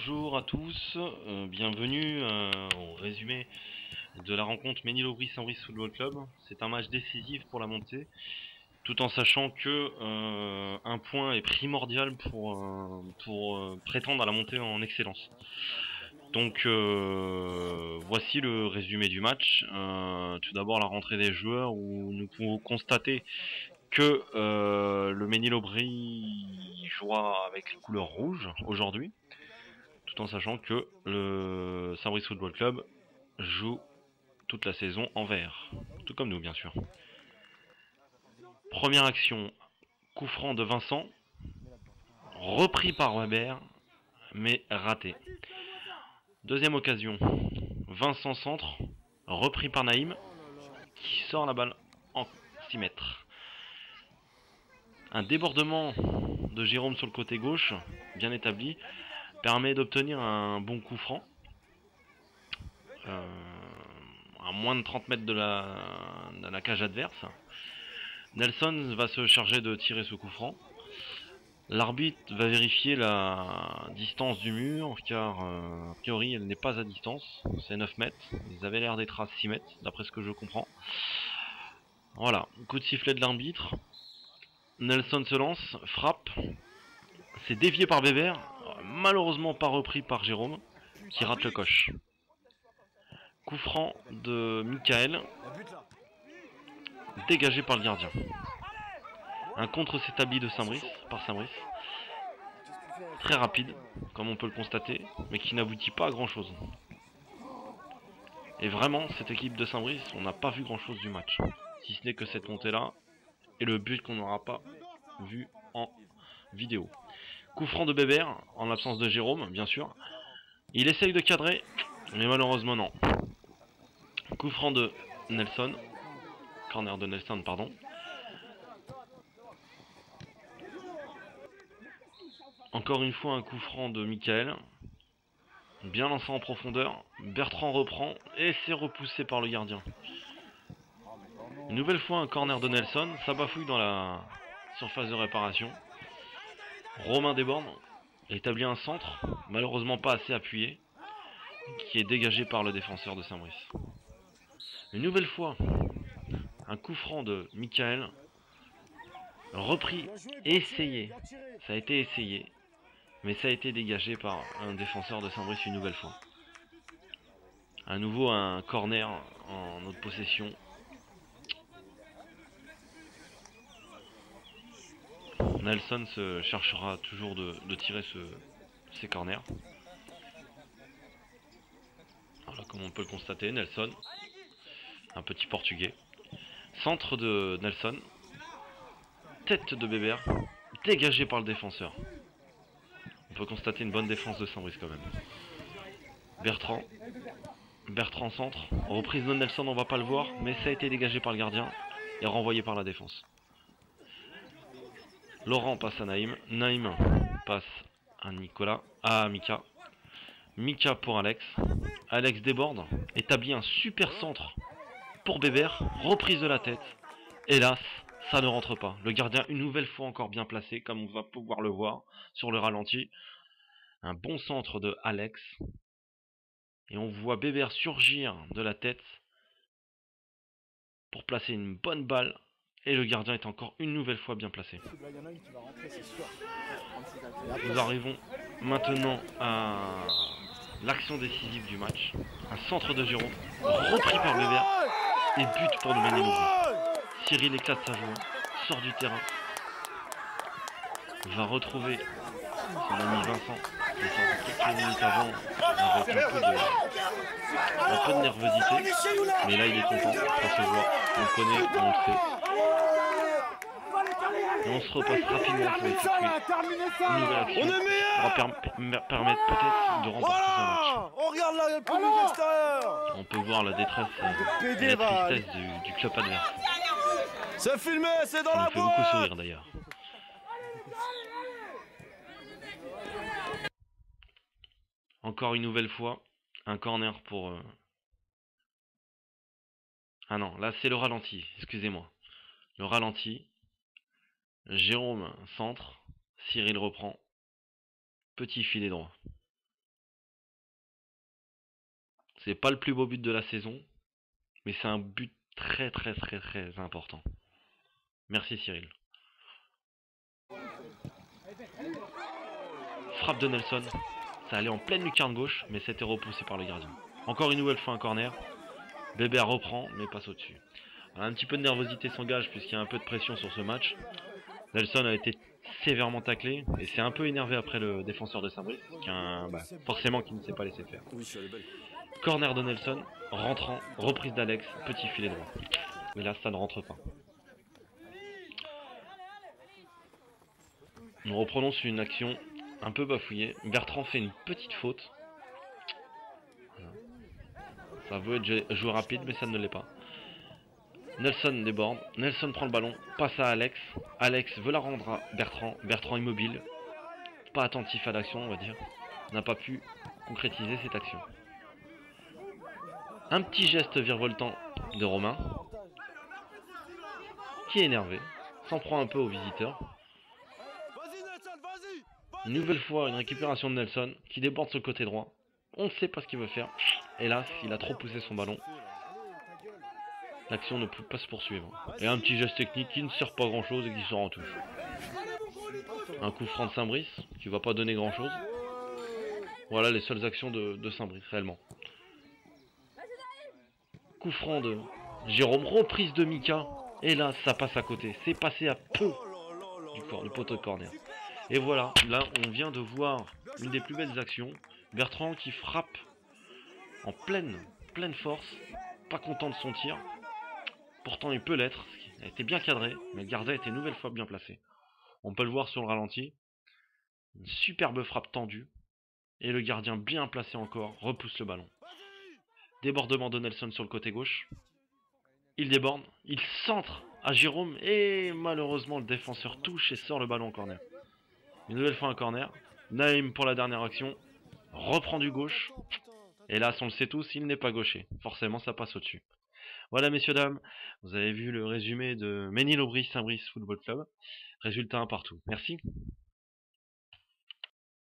Bonjour à tous, bienvenue au résumé de la rencontre Ménil-Aubry-Saint-Brice Football Club. C'est un match décisif pour la montée, tout en sachant que un point est primordial pour prétendre à la montée en excellence. Donc voici le résumé du match. Tout d'abord la rentrée des joueurs où nous pouvons constater que le Ménil-Aubry jouera avec les couleurs rouges aujourd'hui, tout en sachant que le Saint-Brice Football Club joue toute la saison en vert, tout comme nous bien sûr. Première action, coup franc de Vincent, repris par Weber, mais raté. Deuxième occasion, Vincent centre, repris par Naïm, qui sort la balle en 6 mètres. Un débordement de Jérôme sur le côté gauche, bien établi, permet d'obtenir un bon coup franc. À moins de 30 mètres de la cage adverse. Nelson va se charger de tirer ce coup franc. L'arbitre va vérifier la distance du mur, car a priori elle n'est pas à distance, c'est 9 mètres. Ils avaient l'air d'être à 6 mètres, d'après ce que je comprends. Voilà, coup de sifflet de l'arbitre. Nelson se lance, frappe. C'est dévié par Weber, malheureusement pas repris par Jérôme, qui rate le coche. Coup franc de Michael, dégagé par le gardien. Un contre s'établit de Saint-Brice, par Saint-Brice. Très rapide, comme on peut le constater, mais qui n'aboutit pas à grand chose. Et vraiment, cette équipe de Saint-Brice, on n'a pas vu grand chose du match. Si ce n'est que cette montée-là, et le but qu'on n'aura pas vu en vidéo. Coup franc de Bébert, en l'absence de Jérôme, bien sûr. Il essaye de cadrer, mais malheureusement non. Coup franc de Nelson. Corner de Nelson, pardon. Encore une fois un coup franc de Michael. Bien lancé en profondeur. Bertrand reprend et c'est repoussé par le gardien. Une nouvelle fois un corner de Nelson. Ça bafouille dans la surface de réparation. Romain déborde. Établit un centre. Malheureusement pas assez appuyé. Qui est dégagé par le défenseur de Saint-Brice. Une nouvelle fois un coup franc de Michael. Repris et essayé. Ça a été essayé. Mais ça a été dégagé par un défenseur de Saint-Brice une nouvelle fois. À nouveau un corner en notre possession. Nelson se cherchera toujours de tirer ces corners. Voilà, comme on peut le constater, Nelson, un petit portugais. Centre de Nelson. Tête de Bébert, dégagé par le défenseur. On peut constater une bonne défense de Saint-Brice quand même. Bertrand centre. Reprise de Nelson, on va pas le voir, mais ça a été dégagé par le gardien et renvoyé par la défense. Laurent passe à Naïm. Naïm passe à Mika. Mika pour Alex. Alex déborde. Établit un super centre pour Bébert. Reprise de la tête. Hélas, ça ne rentre pas. Le gardien une nouvelle fois encore bien placé, comme on va pouvoir le voir sur le ralenti. Un bon centre de Alex. Et on voit Bébert surgir de la tête pour placer une bonne balle. Et le gardien est encore une nouvelle fois bien placé. Nous arrivons maintenant à l'action décisive du match. Un centre de Jérôme, repris par Bébert. Et but pour le Ménil-Aubry. Cyril éclate sa joie, sort du terrain. Va retrouver son ami Vincent, qui est sorti quelques minutes avant avec un peu de nervosité. Mais là il est content, ça se voit, on le connaît, on le sait. Et on se repasse rapidement pour effectuer une nouvelle action qui pourra permettre peut-être de remporter ce match. On regarde là, le public extérieur. On peut voir la détresse et la tristesse du club adverse. C'est filmé, c'est dans Ça la nous fait beaucoup boîte. sourire d'ailleurs. Encore une nouvelle fois, un corner pour... Ah non, là c'est le ralenti, excusez-moi. Le ralenti. Jérôme centre. Cyril reprend. Petit filet droit. C'est pas le plus beau but de la saison, mais c'est un but très important. Merci Cyril. Frappe de Nelson. Ça allait en pleine lucarne gauche, mais c'était repoussé par le gardien. Encore une nouvelle fois un corner. Bébert reprend, mais passe au-dessus. Un petit peu de nervosité s'engage puisqu'il y a un peu de pression sur ce match. Nelson a été sévèrement taclé et c'est un peu énervé après le défenseur de Saint-Brice, forcément qui ne s'est pas laissé faire. Corner de Nelson, rentrant, reprise d'Alex, petit filet droit. Mais là ça ne rentre pas. Nous reprenons sur une action un peu bafouillée. Bertrand fait une petite faute. Ça veut être joué rapide mais ça ne l'est pas. Nelson déborde, Nelson prend le ballon, passe à Alex. Alex veut la rendre à Bertrand. Bertrand immobile, pas attentif à l'action on va dire. N'a pas pu concrétiser cette action. Un petit geste virevoltant de Romain, qui est énervé, s'en prend un peu au visiteur. Une nouvelle fois une récupération de Nelson qui déborde sur le côté droit. On ne sait pas ce qu'il veut faire. Hélas, il a trop poussé son ballon. L'action ne peut pas se poursuivre. Et un petit geste technique qui ne sert pas grand chose et qui sort en touche. Un coup franc de Saint-Brice qui va pas donner grand chose. Voilà les seules actions de Saint-Brice réellement. Coup franc de Jérôme, reprise de Mika. Et là ça passe à côté. C'est passé à peu du poteau de corner. Et voilà, là on vient de voir une des plus belles actions. Bertrand qui frappe en pleine force. Pas content de son tir. Pourtant il peut l'être, il a été bien cadré, mais le gardien était une nouvelle fois bien placé. On peut le voir sur le ralenti. Une superbe frappe tendue. Et le gardien bien placé encore, repousse le ballon. Débordement de Nelson sur le côté gauche. Il déborde, il centre à Jérôme et malheureusement le défenseur touche et sort le ballon en corner. Une nouvelle fois un corner. Naïm pour la dernière action. Reprend du gauche. Hélas on le sait tous, il n'est pas gaucher. Forcément ça passe au-dessus. Voilà messieurs dames, vous avez vu le résumé de Ménil-Aubry Saint-Brice Football Club. Résultat 1 partout. Merci.